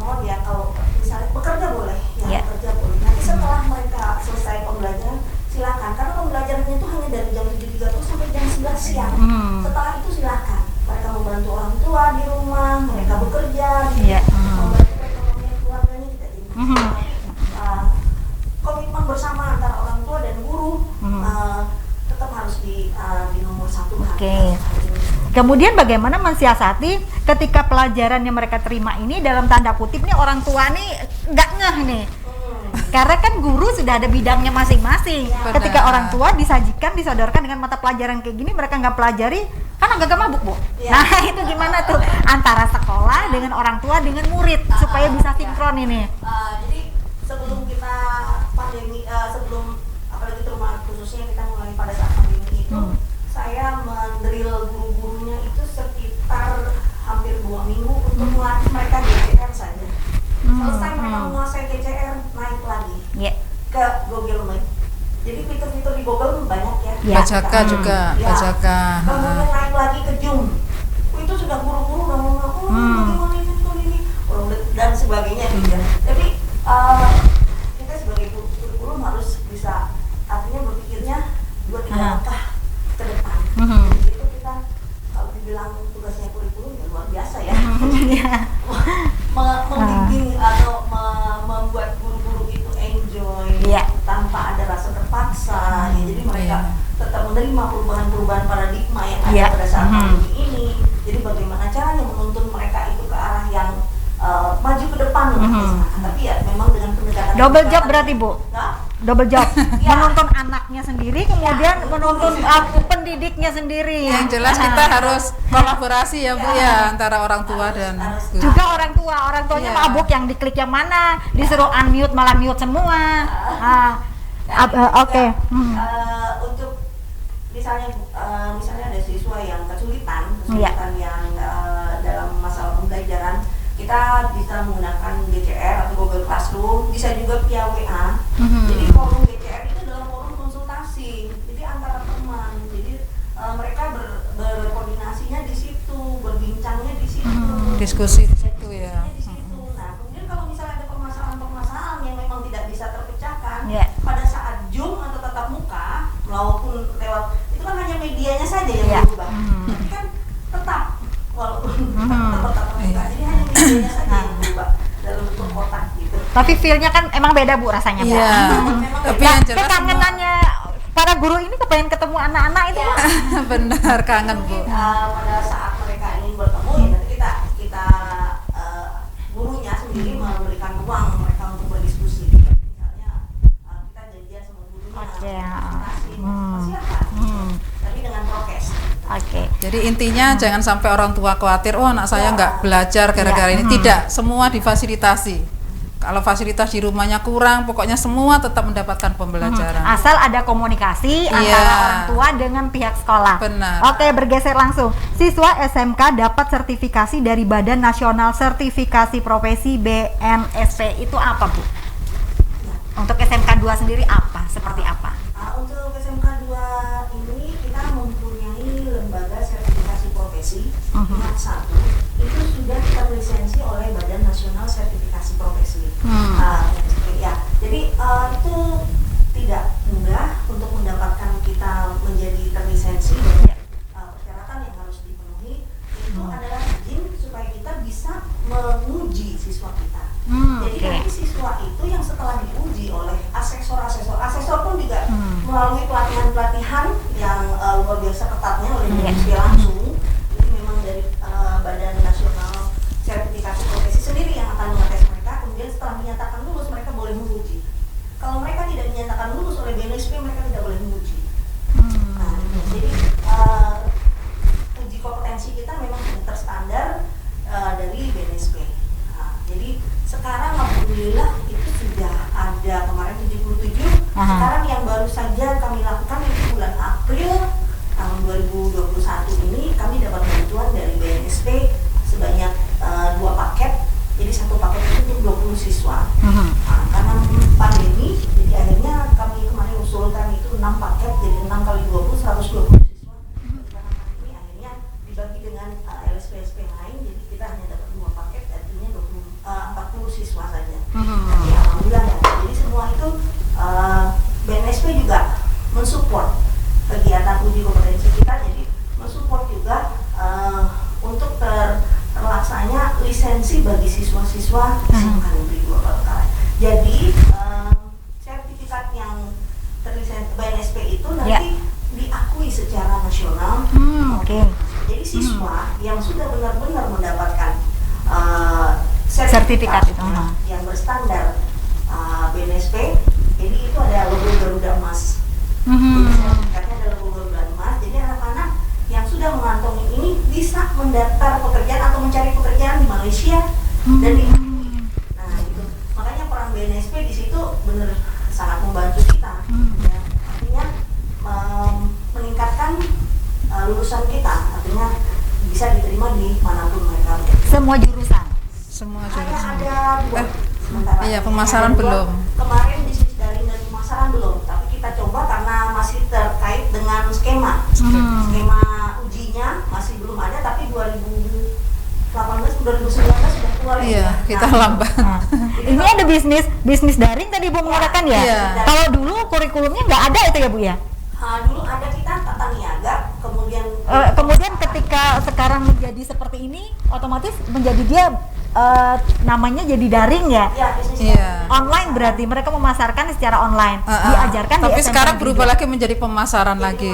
mohon ya kalau misalnya bekerja boleh, Iya. bekerja boleh. Nanti setelah mereka selesai pembelajaran silakan karena pembelajarannya itu hanya dari jam 7.30 sampai jam 11 siang. Setelah itu silakan mereka membantu orang tua di rumah, mereka bekerja, Iya. membantu perekonomian keluarganya kita jadi komitmen bersama antara orang tua dan guru tetap harus di nomor satu. Oke. Kemudian bagaimana mensiasati ketika pelajaran yang mereka terima ini dalam tanda kutip nih orang tua nih nggak ngeh nih. Karena kan guru sudah ada bidangnya masing-masing. Benar. Ketika orang tua disodorkan dengan mata pelajaran kayak gini, mereka nggak pelajari, kan agak mabuk, Bu. Iya. Nah, itu gimana tuh antara sekolah dengan orang tua dengan murid supaya bisa sinkron ini? Jadi sebelum kita pandemi, sebelum apalagi terutama khususnya kita mulai pada saat pandemi itu, saya mendrill guru-gurunya itu sekitar hampir 2 minggu untuk melatih mereka GCR saja. Selesai mereka menguasai GCR, naik lagi Ya. ke Google Meet. Jadi fitur-fitur di Google banyak ya. Ya. Bajaka juga, Ya. Bajaka. Kemudian naik lagi ke Zoom. Itu sudah guru-guru udah ngomong, bagaimana ini, dan sebagainya gitu ya. Tapi kita sebagai guru harus bisa artinya berpikirnya 2-3 langkah ke depan. Jadi itu kita kalau dibilang tugasnya kurikulum ya luar biasa ya. Membimbing atau membuat guru-guru itu enjoy tanpa ada rasa terpaksa. Ya, jadi mereka tetap menerima perubahan-perubahan paradigma yang ada pada saat pandemi ini. Jadi bagaimana caranya menuntun mereka itu ke arah yang maju ke depan. Tapi ya memang dengan pendekatan Double job berarti, Bu. Nah, Double job. Ya. Menuntun anaknya sendiri, kemudian menuntun pendidiknya sendiri. Yang jelas kita harus kolaborasi ya Bu ya antara orang tua dan guru. Juga orang tuanya Iya. mabuk, yang diklik yang mana, disuruh unmute malah mute semua. Oke. Untuk misalnya ada siswa yang kesulitan Iya. yang dalam masalah pembelajaran, kita bisa menggunakan GCR atau Google Classroom, bisa juga via WA. Jadi forum GCR itu adalah forum konsultasi, jadi antara teman. Jadi mereka berkoordinasinya di situ, berbincangnya di situ, Diskusi di situ ya. di situ. Nah, kemudian kalau misalnya ada permasalahan yang memang tidak bisa terpecahkan Iya. pada saat Zoom atau tatap muka, maupun lewat itu kan hanya medianya saja yang Iya. berubah. Tapi kan tetap walaupun tetap tatap muka, jadi hanya medianya saja yang berubah dalam bentuk kotak gitu. Tapi feel-nya kan emang beda, Bu, rasanya, Bu. Iya. Tapi yang jelas semua kekangenannya para guru ini kepengen ketemu anak-anak itu, Bu. benar kangen Bu. Mungkin pada saat mereka ingin bertemu ya nanti kita gurunya sendiri memberikan ruang mereka untuk berdiskusi. Misalnya kita janjian sama gurunya, Oke. presentasi, silakan. Tapi dengan prokes. Oke. Jadi intinya jangan sampai orang tua khawatir, oh anak saya nggak belajar gara-gara ini. Tidak, semua difasilitasi. Kalau fasilitas di rumahnya kurang, pokoknya semua tetap mendapatkan pembelajaran. Asal ada komunikasi antara Iya. orang tua dengan pihak sekolah. Benar. Oke, bergeser langsung. Siswa SMK dapat sertifikasi dari Badan Nasional Sertifikasi Profesi BNSP. Itu apa, Bu? Untuk SMK 2 sendiri apa? Seperti apa? Untuk SMK 2 ini kita mempunyai lembaga sertifikasi profesi tingkat 1 itu sudah terlisensi oleh Badan Nasional Sertifikasi Profesi. Ya, jadi itu tidak mudah untuk mendapatkan kita menjadi terlisensi dan persyaratan yang harus dipenuhi itu adalah izin supaya kita bisa menguji siswa kita. Jadi nanti siswa itu yang setelah diuji oleh asesor pun juga melalui pelatihan yang luar biasa ketatnya oleh BNSP langsung. Itu memang dari Badan Nasional Sertifikasi Profesi sendiri yang akan mengetes mereka. Kemudian setelah dinyatakan lulus mereka boleh menguji. Kalau mereka tidak dinyatakan lulus oleh BNSP mereka tidak boleh menguji. Jadi uji kompetensi kita memang terstandar dari BNSP. Jadi sekarang alhamdulillah itu sudah ada kemarin 77. Sekarang yang baru saja kami lakukan itu bulan April tahun 2021 ini kami dapat bantuan dari BNSP sebanyak 2 paket. Jadi satu paket itu untuk 20 siswa. Karena pandemi, jadi akhirnya kami kemarin usulkan itu 6 paket, jadi 6 kali 20, 120 siswa. Karena pandemi akhirnya dibagi dengan LSP-LSP lain, jadi kita hanya dapat 2 paket, artinya 40 siswa saja. Jadi alhamdulillah ya. Jadi semua itu BNSP juga mensupport kegiatan uji kompetensi kita, jadi mensupport juga untuk terlaksanya lisensi bagi siswa-siswa SMK Negeri 2 Palangkaraya. Jadi sertifikat yang terlisensi BNSP itu nanti diakui secara nasional. Jadi siswa yang sudah benar-benar mendapatkan sertifikat itu yang berstandar BNSP, jadi itu ada logo Garuda Emas. Jadi sertifikatnya ada logo Garuda Emas. Jadi anak-anak yang sudah mengantongi ini bisa mendaftar pekerjaan atau mencari pekerjaan di Malaysia dan di Nah itu makanya peran BNSP di situ benar sangat membantu kita. Ya, artinya meningkatkan lulusan kita, artinya bisa diterima di manapun mereka. Semua jurusan. Ada 2. Iya, pemasaran belum. Kemarin bisnis daring dan pemasaran belum, tapi kita coba karena masih terkait dengan skema ujinya masih belum ada, tapi 2019 sudah keluar. Iya, kita lambat. Ini ada bisnis daring tadi Bu mengatakan ya. Iya. Kalau dulu kurikulumnya nggak ada itu ya Bu ya? Dulu ada kita tata niaga, kemudian ketika sekarang menjadi seperti ini, otomatis menjadi dia namanya jadi daring ya. Online berarti mereka memasarkan secara online, diajarkan tapi di SMK sekarang berubah juga. lagi menjadi pemasaran lagi,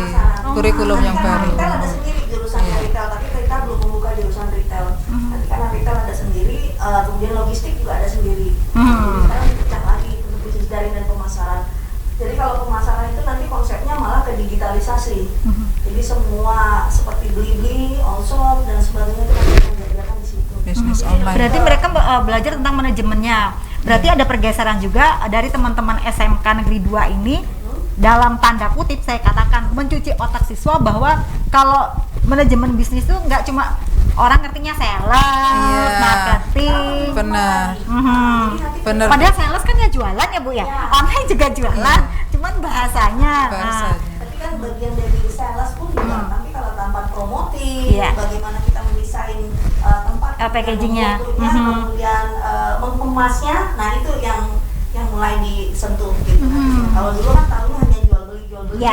kurikulum yang baru. Retail ada sendiri jurusannya retail, tapi kita belum membuka jurusan retail. Nanti karena retail ada sendiri, kemudian logistik juga ada sendiri. Jadi sekarang dipecah lagi untuk bisnis daring dan pemasaran. Jadi kalau pemasaran itu nanti konsepnya malah ke digitalisasi. Jadi semua seperti beli-beli, on-shop dan sebagainya itu nanti akan diajarkan di situ. Bisnis online. Berarti mereka belajar tentang manajemennya. Berarti ada pergeseran juga dari teman-teman SMK Negeri 2 ini, dalam tanda kutip saya katakan mencuci otak siswa bahwa kalau manajemen bisnis itu nggak cuma orang ngertinya sales, marketing. Benar. Benar. Padahal sales kan ya jualan ya Bu ya. Online juga jualan, cuman bahasanya. Tapi kan bagian dari sales pun juga, tapi kalau tanpa promoting, bagaimana kita mendesain tempat, packagingnya, kemudian mengemasnya, nah itu yang mulai disentuh gitu. Kalau dulu kan tahunya hanya jual beli, jual beli.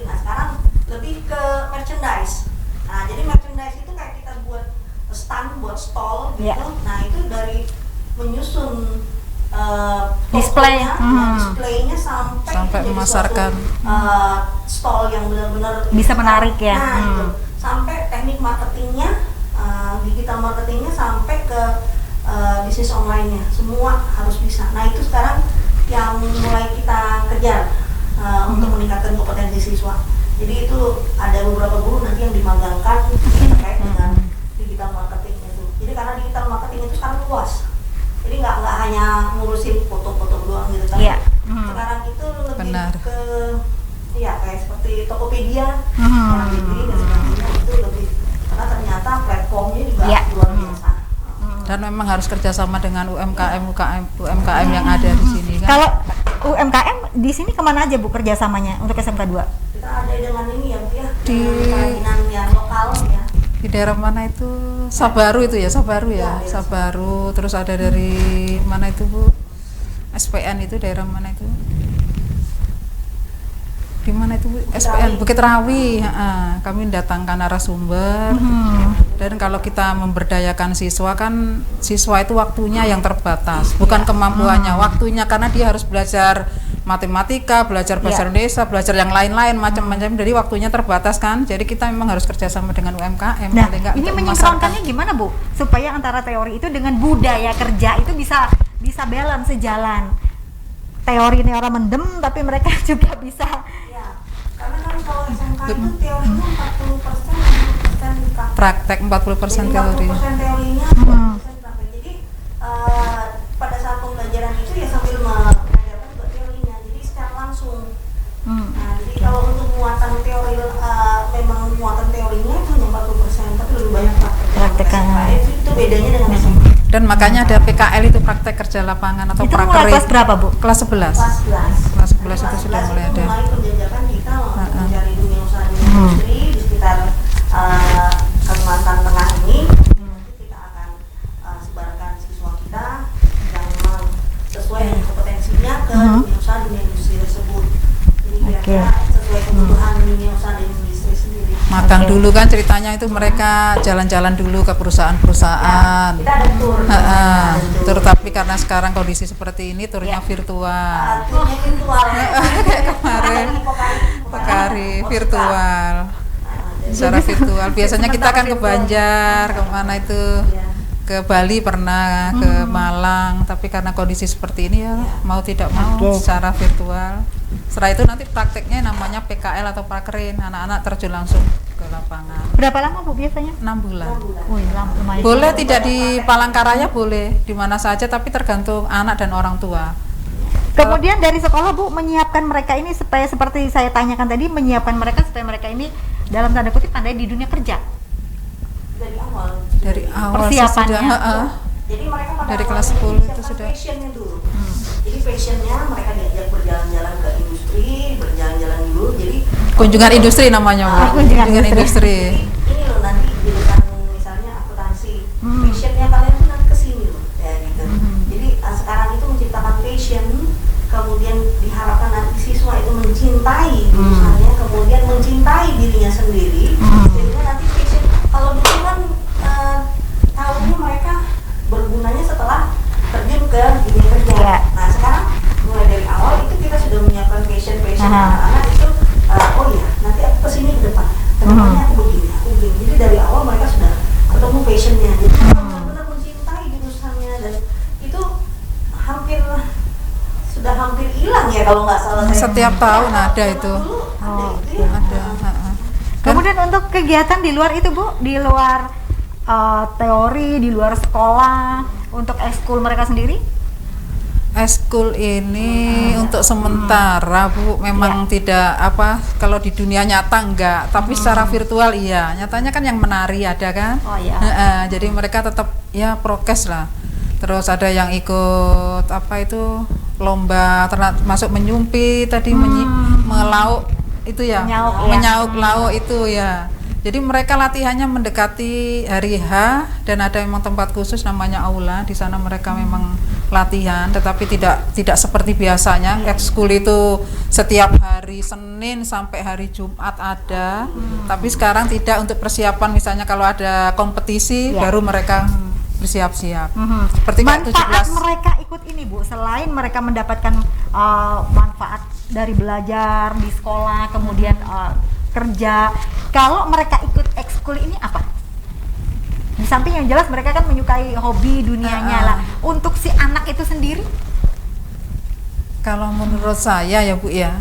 Nah sekarang lebih ke merchandise. Nah jadi merchandise itu kayak kita buat stand, buat stall gitu. Nah itu dari menyusun displaynya sampai memasarkan stall yang benar-benar bisa menarik ya. Nah itu sampai teknik marketingnya, digital marketingnya sampai ke bisnis online-nya, semua harus bisa. Nah itu sekarang yang mulai kita kejar untuk meningkatkan kompetensi siswa. Jadi itu ada beberapa guru nanti yang dimagangkan terkait dengan digital marketing itu. Jadi karena digital marketing itu sekarang luas. Jadi nggak hanya ngurusin foto-foto doang gitu kan. Sekarang itu lebih ke kayak seperti Tokopedia, dan sebagainya itu lebih, karena ternyata platformnya juga luar biasa. Dan memang harus kerjasama dengan UMKM yang ada di sini kan. Kalau UMKM di sini kemana aja Bu kerjasamanya untuk SMK 2? Kita ada dengan ini ya Bu ya, Di- dengan kerajinan yang lokal ya. Di daerah mana itu? Sabaru itu ya, Sabaru ya. Ya, Sabaru, terus ada dari mana itu Bu? SPN itu daerah mana itu? Di mana itu Bu? SPN Bukit Rawi. Kami mendatangkan narasumber. Dan kalau kita memberdayakan siswa kan, siswa itu waktunya yang terbatas, bukan kemampuannya, waktunya, karena dia harus belajar matematika, belajar bahasa Indonesia, belajar yang lain-lain macam-macam, jadi waktunya terbatas kan. Jadi kita memang harus kerjasama dengan UMKM. Nah, paling nggak ini untuk menyinkronkannya gimana Bu? Supaya antara teori itu dengan budaya kerja itu bisa balance, sejalan. Teori ini orang mendem, tapi mereka juga bisa. Ya, karena kan kalau SMK itu teorinya 40%, 60% di praktek 40% teori. 40% teorinya, 60% praktek. Jadi pada saat pembelajaran itu ya sambil mengajarkan juga teorinya, jadi secara langsung. Nah, jadi kalau untuk muatan teori, memang muatan teorinya itu hanya 40%, tapi lebih banyak Praktekan. Itu bedanya dengan SMK. Dan makanya ada PKL itu praktek kerja lapangan atau Itu mulai prakerja. kelas berapa Bu? Kelas 11. Kelas 11. Kelas 11 itu sudah mulai itu ada. mulai penjajakan kita untuk mencari dunia usaha dan industri di sekitar Kalimantan Tengah ini. Nanti kita akan sebarkan siswa kita yang memang sesuai dengan kompetensinya ke dunia usaha dunia industri tersebut. Jadi kira-kira sesuai kebutuhan dunia usaha dan industri sendiri. Magang dulu kan ceritanya itu mereka jalan-jalan dulu ke perusahaan-perusahaan. Kita ada tur. Tur, tapi karena sekarang kondisi seperti ini turnya virtual. Turnya virtual. Kemarin Pokari virtual. Secara virtual. Biasanya kita kan ke Banjar, kemana itu? Ke Bali pernah, ke Malang, tapi karena kondisi seperti ini ya mau tidak mau secara virtual. Setelah itu nanti prakteknya namanya PKL atau prakerin, anak-anak terjun langsung ke lapangan. Berapa lama Bu biasanya? 6 bulan. Wih, lumayan. Boleh tidak di Palangkaraya, boleh di mana saja, tapi tergantung anak dan orang tua. Kemudian dari sekolah Bu menyiapkan mereka ini supaya seperti saya tanyakan tadi, menyiapkan mereka supaya mereka ini dalam tanda kutip pandai di dunia kerja. Dari awal. Dari awal sih Persiapannya. sudah, Jadi mereka pada Dari awalnya kelas 10 itu disiapkan sudah. passionnya dulu. Jadi passionnya mereka diajak berjalan-jalan ke industri, berjalan-jalan dulu. Jadi kunjungan industri namanya Bu. kunjungan Kunjungan industri. ini loh nanti jurusan misalnya akuntansi, passionnya kalian tuh nanti kesini loh, ya gitu. Jadi sekarang itu menciptakan passion, kemudian diharapkan nanti siswa itu mencintai jurusannya, kemudian mencintai dirinya sendiri. Sehingga nanti passion, kalau dulu kan tahunya mereka bergunanya setelah terjun ke dunia kerja. Iya. Nah sekarang mulai dari awal itu kita sudah menyiapkan passion anak-anak itu, oh iya nanti aku kesini ke depan, kedepannya aku begini. Jadi dari awal mereka sudah ketemu passionnya, jadi benar-benar mencintai jurusannya, dan itu sudah hampir hilang ya kalau nggak salah. Setiap tahun ada itu. Dulu ada itu ya. Ada. Kemudian untuk kegiatan di luar itu Bu, di luar teori, di luar sekolah, untuk ekskul mereka sendiri? Eskul ini untuk sementara Bu memang tidak apa, kalau di dunia nyata enggak, tapi secara virtual iya. Nyatanya kan yang menari ada kan? Oh iya. Jadi mereka tetap ya prokes lah. Terus ada yang ikut apa itu lomba masuk menyumpi tadi, melauk itu ya, menyauk lauk itu ya. Jadi mereka latihannya mendekati hari H, dan ada memang tempat khusus namanya aula. Di sana mereka memang latihan, tetapi tidak seperti biasanya. Ekskul itu setiap hari Senin sampai hari Jumat ada. Tapi sekarang tidak, untuk persiapan misalnya kalau ada kompetisi baru mereka bersiap-siap. Seperti Manfaat 17 mereka ikut ini Bu, selain mereka mendapatkan manfaat dari belajar di sekolah, kemudian kerja, kalau mereka ikut ekskul ini apa? Di samping yang jelas mereka kan menyukai hobi dunianya lah. Untuk si anak itu sendiri? Kalau menurut saya ya Bu ya,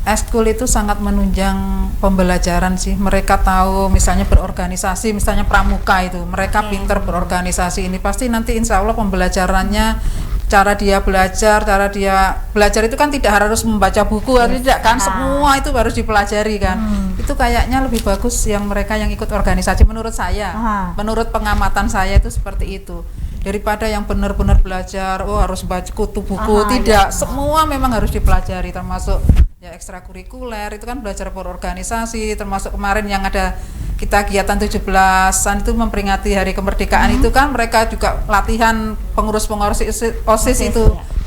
ekskul itu sangat menunjang pembelajaran sih. Mereka tahu misalnya berorganisasi, misalnya pramuka itu, mereka pinter berorganisasi, ini pasti nanti insya Allah pembelajarannya, cara dia belajar itu kan tidak harus membaca buku, tidak kan, semua itu harus dipelajari kan. Itu kayaknya lebih bagus yang mereka yang ikut organisasi menurut saya. Menurut pengamatan saya itu seperti itu. daripada yang benar-benar belajar harus baca kutu buku. Tidak, semua memang harus dipelajari, termasuk ya ekstrakurikuler itu kan belajar berorganisasi, termasuk kemarin yang ada kita kegiatan 17-an itu memperingati hari kemerdekaan itu kan mereka juga latihan pengurus-pengurus OSIS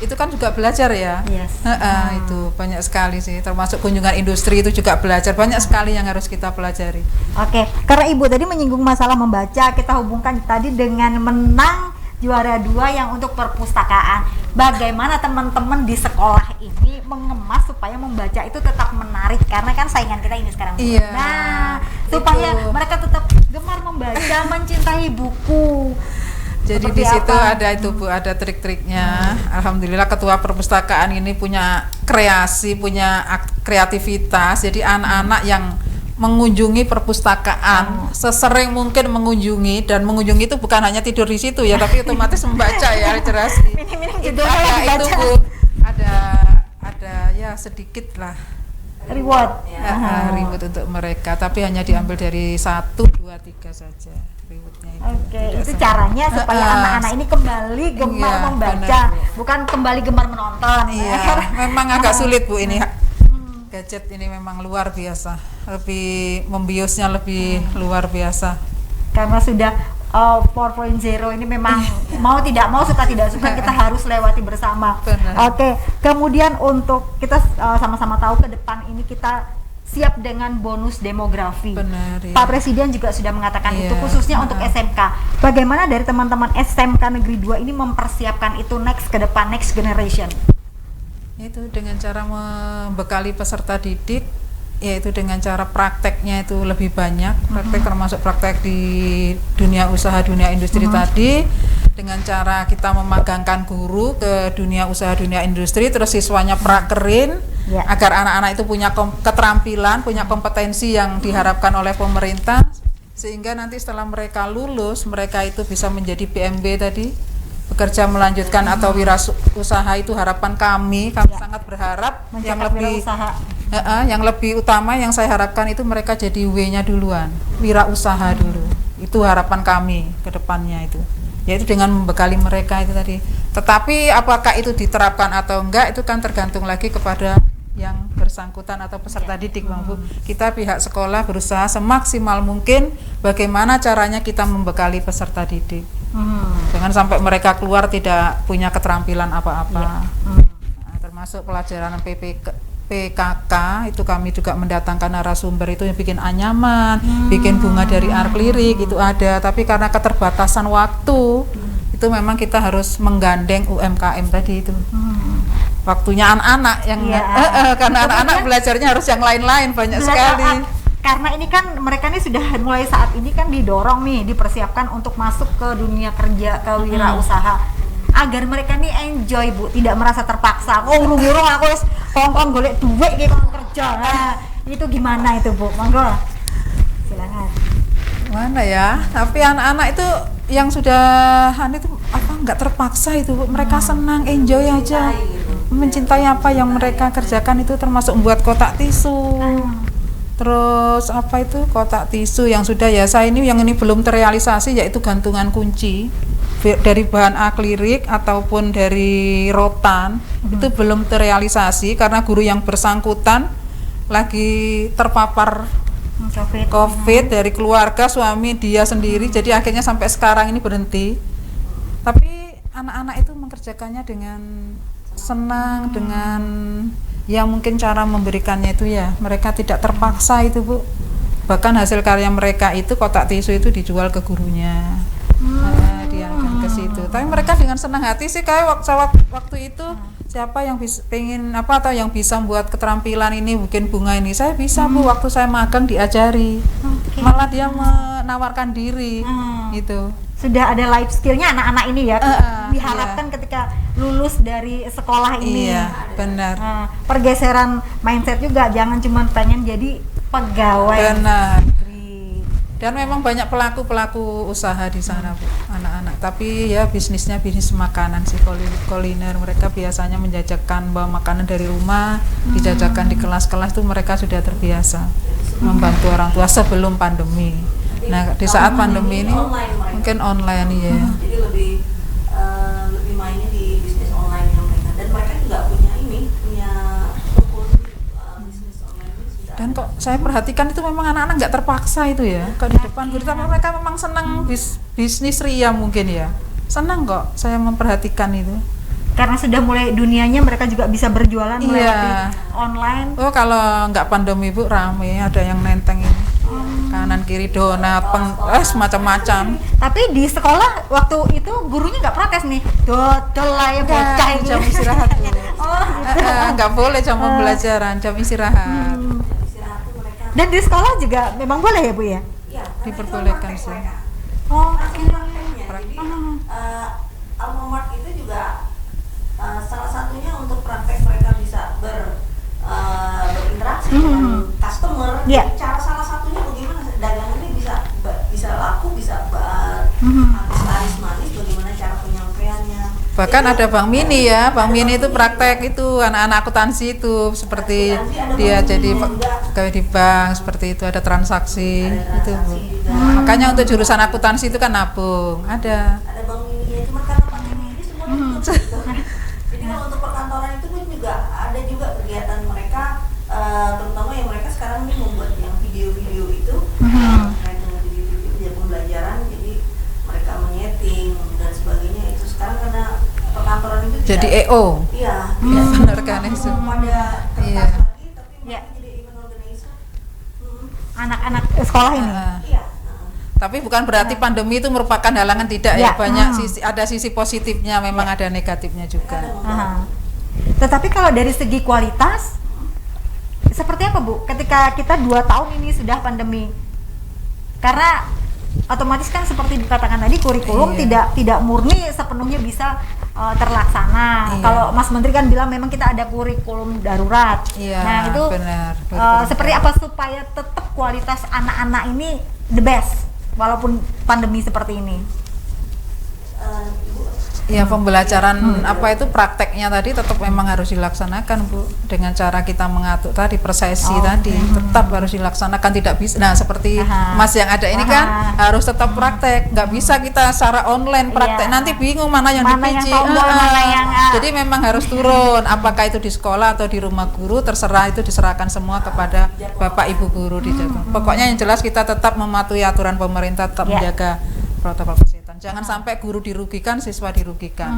itu kan juga belajar ya. Itu banyak sekali sih, termasuk kunjungan industri itu juga belajar, banyak sekali yang harus kita pelajari. Oke, karena Ibu tadi menyinggung masalah membaca, kita hubungkan tadi dengan menang juara 2 yang untuk perpustakaan. Bagaimana teman-teman di sekolah ini mengemas supaya membaca itu tetap menarik, karena kan saingan kita ini sekarang. Iya. Nah, supaya mereka tetap gemar membaca, mencintai buku. Jadi Seperti di situ apa? ada itu Bu, ada trik-triknya. Alhamdulillah ketua perpustakaan ini punya kreasi, punya kreativitas. Jadi anak-anak yang mengunjungi perpustakaan sesering mungkin mengunjungi, dan mengunjungi itu bukan hanya tidur di situ ya, tapi otomatis membaca ya, jelas. Itu ada itu Bu, ada ya sedikit lah Reward. reward untuk mereka, tapi hanya diambil dari 1, 2, 3 saja rewardnya itu. Oke, itu caranya supaya anak-anak ini kembali gemar membaca, bukan kembali gemar menonton. Iya, memang agak sulit Bu ini. Gadget ini memang luar biasa, lebih membiusnya lebih luar biasa. Karena sudah 4.0 ini memang mau tidak mau, suka tidak suka kita harus lewati bersama. Benar. Oke, kemudian untuk kita sama-sama tahu ke depan ini kita siap dengan bonus demografi. Benar, ya. Pak Presiden juga sudah mengatakan itu Iya. khususnya untuk SMK. Bagaimana dari teman-teman SMK Negeri 2 ini mempersiapkan itu next ke depan, next generation? Itu dengan cara membekali peserta didik, yaitu dengan cara prakteknya itu lebih banyak, praktek termasuk praktek di dunia usaha, dunia industri tadi, dengan cara kita memagangkan guru ke dunia usaha, dunia industri, terus siswanya prakerin, agar anak-anak itu punya keterampilan, punya kompetensi yang diharapkan oleh pemerintah, sehingga nanti setelah mereka lulus, mereka itu bisa menjadi BMB tadi, bekerja melanjutkan atau wirausaha. Itu harapan kami sangat berharap yang lebih utama yang saya harapkan itu mereka jadi W-nya duluan, wirausaha dulu. Itu harapan kami ke depannya itu. Yaitu dengan membekali mereka itu tadi. Tetapi apakah itu diterapkan atau enggak itu kan tergantung lagi kepada yang bersangkutan atau peserta didik, Bang Bu. Kita pihak sekolah berusaha semaksimal mungkin bagaimana caranya kita membekali peserta didik. Jangan sampai mereka keluar tidak punya keterampilan apa-apa. Nah, termasuk pelajaran PKK itu kami juga mendatangkan narasumber itu yang bikin anyaman, bikin bunga dari akrilik itu ada, tapi karena keterbatasan waktu itu memang kita harus menggandeng UMKM tadi itu. Waktunya anak-anak yang karena anak-anak belajarnya harus yang lain-lain banyak sekali. Karena ini kan mereka ini sudah mulai saat ini kan didorong nih, dipersiapkan untuk masuk ke dunia kerja, ke wirausaha, agar mereka ini enjoy Bu, tidak merasa terpaksa. Oh urung-urung aku harus kongkong golek duit gitu kerja. Nah, itu gimana itu Bu? Monggo. Silakan. Mana ya? Tapi anak-anak itu yang sudah itu nggak terpaksa itu Bu. Mereka senang, enjoy aja, mencintai apa yang mereka kerjakan itu, termasuk membuat kotak tisu. Terus kotak tisu yang sudah ya saya yang ini belum terrealisasi, yaitu gantungan kunci dari bahan akrilik ataupun dari rotan. Itu belum terrealisasi karena guru yang bersangkutan lagi terpapar COVID dari keluarga, suami dia sendiri, jadi akhirnya sampai sekarang ini berhenti. Tapi anak-anak itu mengerjakannya dengan senang, dengan yang mungkin cara memberikannya itu ya mereka tidak terpaksa itu Bu. Bahkan hasil karya mereka itu kotak tisu itu dijual ke gurunya, diangkat ke situ. Tapi mereka dengan senang hati sih, kayak waktu itu siapa yang pengen atau yang bisa membuat keterampilan ini, bikin bunga ini, saya bisa Bu, waktu saya magang diajari. Malah dia menawarkan diri gitu. Sudah ada life skillnya anak-anak ini ya, diharapkan ketika lulus dari sekolah ini. Iya, benar. Pergeseran mindset juga, jangan cuma pengen jadi pegawai. Benar. Dan memang banyak pelaku usaha di sana Bu, anak-anak. Tapi ya bisnisnya bisnis makanan sih, kuliner. Mereka biasanya menjajakan bawa makanan dari rumah, dijajakan di kelas-kelas tuh mereka sudah terbiasa membantu orang tua sebelum pandemi. Nah di saat pandemi ini mungkin online ya. Jadi lebih Dan kok saya perhatikan itu memang anak-anak nggak terpaksa itu ya, kalau di depan guru, tapi mereka memang senang bisnis ria mungkin ya, senang kok saya memperhatikan itu. Karena sudah mulai dunianya mereka juga bisa berjualan melewati online. Oh kalau nggak pandemi Bu, rame, ada yang nenteng ini, kanan kiri donat, semacam-macam. Tapi di sekolah waktu itu gurunya nggak protes nih, dodol lah ya bocah itu. Jam istirahat Bu. Oh gitu. Nggak boleh jam pembelajaran, jam istirahat. Istirahat tuh mereka. Dan di sekolah juga memang boleh ya Bu ya? Iya, Diperbolehkan sih. Oh, Langsung prakteknya. Jadi Alma Mart itu juga salah satunya untuk praktek mereka bisa berinteraksi dengan customer. Iya. Cara salah satunya bagaimana dagangan ini bisa laku, bisa laris manis, bagaimana cara penyampaiannya. Bahkan Itu ada Bank Mini ya, Bank Mini itu Mini praktek itu anak-anak akuntansi itu seperti Akuntansi ada dia Bank jadi Mini juga. pegawai di bank seperti itu, ada transaksi Ada itu Bu. transaksi juga. Makanya untuk jurusan akuntansi itu kan nabung, ada. Ada Bank Mini, cuma karena pandemi ini semuanya tutup gitu. Jadi kalau untuk perkantoran itu pun juga ada juga kegiatan mereka, terutama yang mereka sekarang ini membuat yang video-video itu terkait dengan video-video pembelajaran. Jadi mereka menyeting dan sebagainya itu sekarang karena perkantoran itu Jadi tidak, EO. iya, benar kan itu. pada kertas Iya. lagi, tapi mereka Iya. jadi event organizer. Anak-anak sekolah ini. Iya. Tapi bukan berarti pandemi itu merupakan halangan, tidak Ya. ya, banyak ada sisi positifnya, memang ada negatifnya juga. Aha. Tetapi kalau dari segi kualitas seperti apa Bu? Ketika kita 2 tahun ini sudah pandemi, karena otomatis kan seperti dikatakan tadi kurikulum Iya. tidak murni sepenuhnya bisa terlaksana. Iya. Kalau Mas Menteri kan bilang memang kita ada kurikulum darurat. Iya, Nah itu benar. seperti apa supaya tetap kualitas anak-anak ini the best walaupun pandemi seperti ini? Ibu, Ya pembelajaran apa itu prakteknya tadi tetap memang harus dilaksanakan Bu, dengan cara kita mengatur tadi persesi tadi tetap harus dilaksanakan, tidak bisa. Nah seperti Mas yang ada ini kan harus tetap praktek, nggak bisa kita secara online praktek, Iya. nanti bingung mana yang Mana dipilih. yang tombol, mana yang Jadi memang harus turun, apakah itu di sekolah atau di rumah guru terserah, itu diserahkan semua kepada Bapak Ibu guru di Jateng. Pokoknya yang jelas kita tetap mematuhi aturan pemerintah, tetap menjaga protokol kesehatan. Jangan sampai guru dirugikan, siswa dirugikan.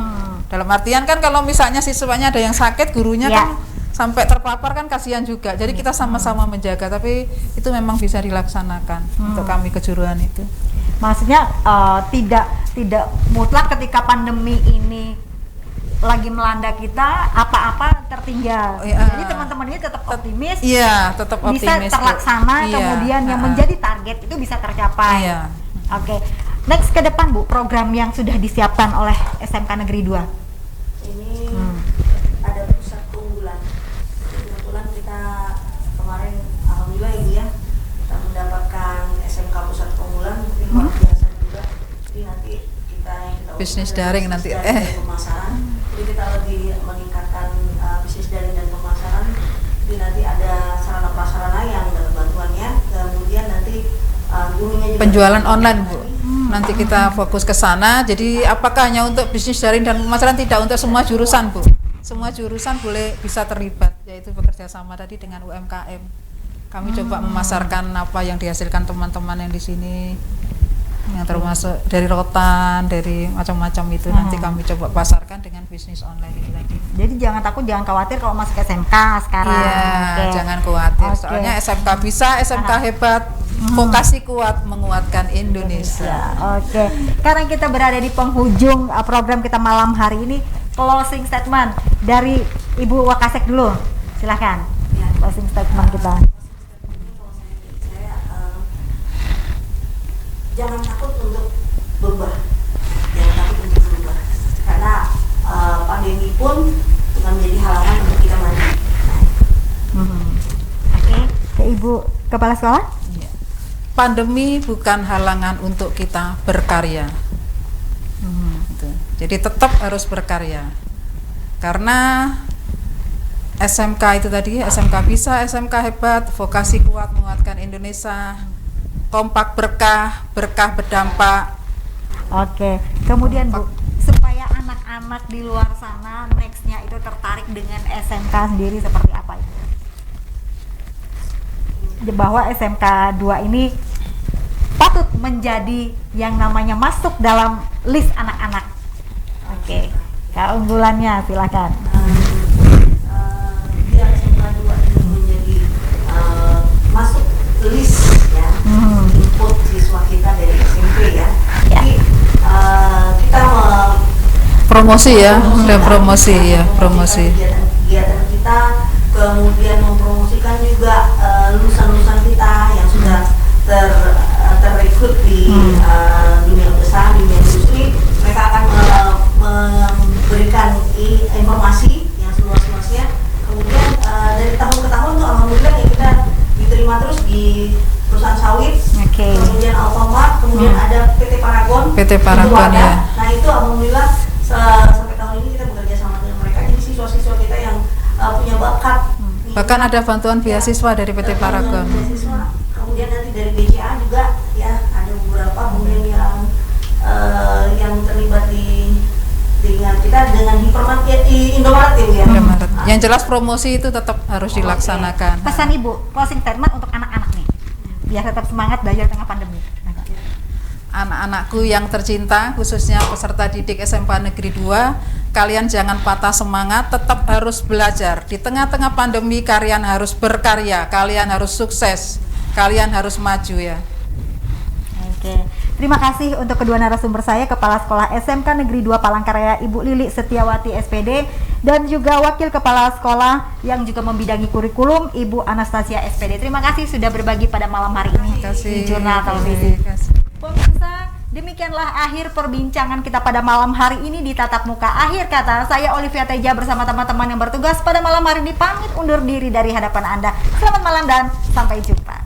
Dalam artian kan kalau misalnya siswanya ada yang sakit, gurunya kan sampai terpapar kan kasihan juga. Jadi kita sama-sama menjaga, tapi itu memang bisa dilaksanakan untuk kami kejuruan itu. Maksudnya tidak mutlak ketika pandemi ini lagi melanda kita apa-apa tertinggal. Jadi teman-teman ini tetap optimis. Iya, tetap bisa optimis. terlaksana, Iya, kemudian yang menjadi target itu bisa tercapai. Iya. Oke. Next ke depan Bu, program yang sudah disiapkan oleh SMK Negeri 2. ini ada pusat keunggulan. Kebetulan kita kemarin alhamdulillah Ibu ya, kita mendapatkan SMK pusat keunggulan, mungkin luar biasa juga. Jadi nanti kita Bisnis urus daring bisnis nanti, daring dan pemasaran. Jadi kita lebih meningkatkan bisnis daring dan pemasaran. Jadi nanti ada sarana prasarana yang dapat bantuannya. Kemudian nanti gurunya juga Penjualan online Bu. Nanti kita fokus ke sana. Jadi apakah hanya untuk bisnis daring dan pemasaran? Tidak, untuk semua jurusan Bu. Semua jurusan boleh bisa terlibat, yaitu bekerja sama tadi dengan UMKM. Kami coba memasarkan apa yang dihasilkan teman-teman yang di sini, yang termasuk dari rotan, dari macam-macam itu. Nanti kami coba pasarkan dengan bisnis online itu tadi. Jadi jangan takut, jangan khawatir kalau masuk SMK sekarang. Iya, Oke. jangan khawatir. Oke. Soalnya SMK bisa, SMK hebat, vokasi kuat menguatkan Indonesia. Ya, oke. Sekarang kita berada di penghujung program kita malam hari ini. Closing statement dari Ibu Wakasek dulu. Silahkan. Ya. Closing statement kita. Saya jangan takut untuk berubah, jangan takut untuk berubah, karena pandemi pun bukan menjadi halangan untuk kita maju. Oke, ke Ibu Kepala Sekolah. Iya. Pandemi bukan halangan untuk kita berkarya. Gitu. Jadi tetap harus berkarya. Karena SMK itu tadi, SMK bisa, SMK hebat, vokasi kuat menguatkan Indonesia, kompak berkah, berkah berdampak. Oke, kemudian Bu, supaya anak-anak di luar sana nextnya itu tertarik dengan SMK sendiri seperti apa itu? bahwa SMK 2 ini patut menjadi yang namanya masuk dalam list anak-anak. Oke, keunggulannya silakan. Ya, SMK 2 ini menjadi masuk list ya, input siswa kita dari SMP ya. Jadi kita Promosi ya, udah promosi ya, promosi. Kegiatan kita, kemudian mempromosikan juga lulusan-lulusan kita yang sudah terrekrut di dunia usaha, dunia industri. Mereka akan memberikan informasi yang seluas-luasnya. Kemudian dari tahun ke tahun tuh alhamdulillah ya kita diterima terus di perusahaan sawit, kemudian Alfamart, kemudian ada PT Paragon. PT Paragon ya. Nah itu alhamdulillah sampai tahun ini kita bekerja sama dengan mereka. Jadi siswa-siswa kita yang punya bakat. Bahkan ada bantuan beasiswa dari PT Paragon. Beasiswa. Kemudian nanti dari BCA juga ya ada beberapa kemudian yang terlibat dengan kita dengan Indomaret ya. Indomaret. Yang jelas promosi itu tetap harus dilaksanakan. Pesan Ibu, closing statement untuk anak-anak nih, biar tetap semangat belajar tengah pandemi. Anak-anakku yang tercinta, khususnya peserta didik SMK Negeri 2, kalian jangan patah semangat, tetap harus belajar. Di tengah-tengah pandemi kalian harus berkarya, kalian harus sukses, kalian harus maju ya. Oke, terima kasih untuk kedua narasumber saya, Kepala Sekolah SMK Negeri 2 Palangkaraya Ibu Lili Setiawati SPD, dan juga Wakil Kepala Sekolah yang juga membidangi kurikulum Ibu Anastasia SPD. Terima kasih sudah berbagi pada malam hari ini di Jurnal Televisi. Pemirsa, demikianlah akhir perbincangan kita pada malam hari ini di Tatap Muka Akhir Kata. Saya Olivia Teja bersama teman-teman yang bertugas pada malam hari ini pamit undur diri dari hadapan Anda. Selamat malam dan sampai jumpa.